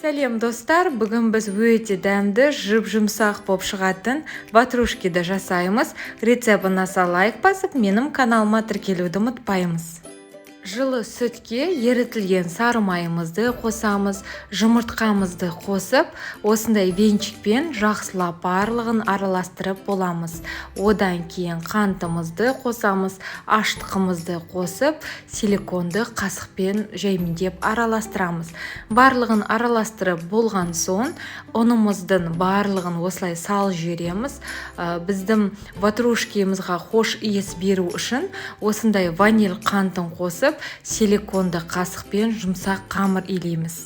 Сәлем достар, бүгін біз өте дәмді, жып-жұмсақ боп шығатын ватрушкиді жасаймыз. Рецептін аса лайк басып, менің каналыма тіркелуді ұмытпаймыз. Жылы сүтке ерітілген сары майымызды қосамыз, жұмыртқамызды қосып, осындай венчикпен жақсылап барлығын араластырып боламыз. Одан кейін қантымызды қосамыз, аштықымызды қосып, силиконды қасықпен жаймендеп араластырамыз. Барлығын араластырып болған соң, ұнымыздың барлығын осылай сал жібереміз. Біздің ватрушкемізға хош иіс беру үшін осындай ваниль қантын қосып, силиконды қасықпен жұмсақ қамыр илейміз.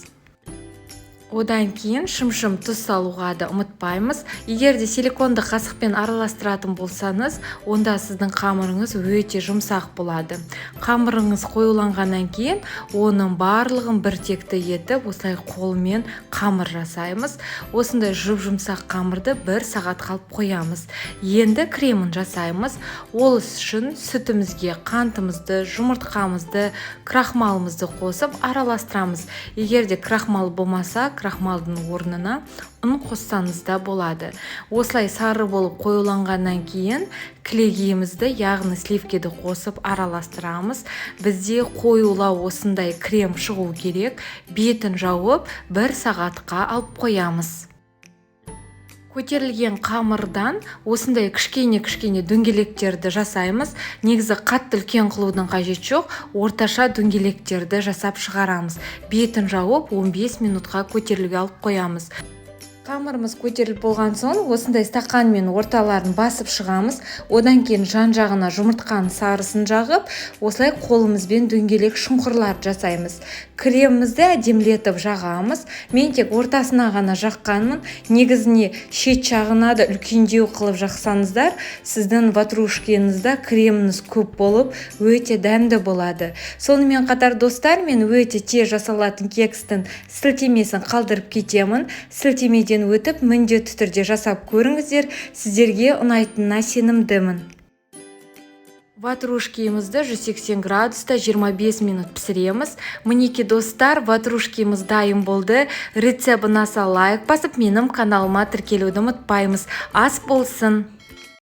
Одан кейін шым-шым тұз салуға да ұмытпаймыз. Егер де силиконды қасықпен араластыратын болсаңыз, онда сіздің қамырыңыз өте жұмсақ болады. Қамырыңыз қоюланғаннан кейін, оның барлығын біртекті етіп, осылай қолмен қамыр жасаймыз. Осындай жұп-жұмсақ қамырды 1 сағат қалып қоямыз. Енді кремін жасаймыз. Ол үшін сүтімізге қантымызды, жұмыртқамызды, крахмалымызды қосып араластырамыз. Егер де крахмал болмаса, крахмалдың орнына ұн қоссаңыз да болады. Осылай сары болып қоюланғаннан кейін кілегейімізді, яғни сливкеді қосып араластырамыз. Бізде қоюлау осындай крем шығу керек. Бетін жауып 1 сағатқа алып қоямыз. Көтерілген қамырдан осындай кішкене дөңгелектерді жасаймыз. Негізі қатты үлкен қылудың қажет жоқ, орташа дөңгелектерді жасап шығарамыз. Бетін жауып 15 минутқа көтерілуге алып қоямыз. Қамырымыз көтеріліп болған соң, осындай стақанмен орталарын басып шығамыз. Одан кейін жан-жағына жұмыртқаның сарысын жағып, осылай қолымызбен дөңгелек шұңқырлар жасаймыз. Кремімізді әдемілетіп жағамыз. Мен тек ортасына ғана жаққанмын. Негізіне шет жағына да үлкендеу қылып жақсаңыздар, сіздің ватрушкеңізде креміңіз көп болып, өте дәмді болады. Сонымен қатар достар, мен өте тез жасалатын кекстің сілтемесін қалдырып кетемін. Сілтемеден өтіп, міндетті түрде жасап көріңіздер, сіздерге ұнайтынына сенімдімін. Ватрушкемізді 180 градуста 25 минут пісіреміз. Мінеки достар, ватрушкеміз дайын болды. Рецептін аса лайк басып, менің каналыма тіркелуді ұмытпаймыз. Ас болсын!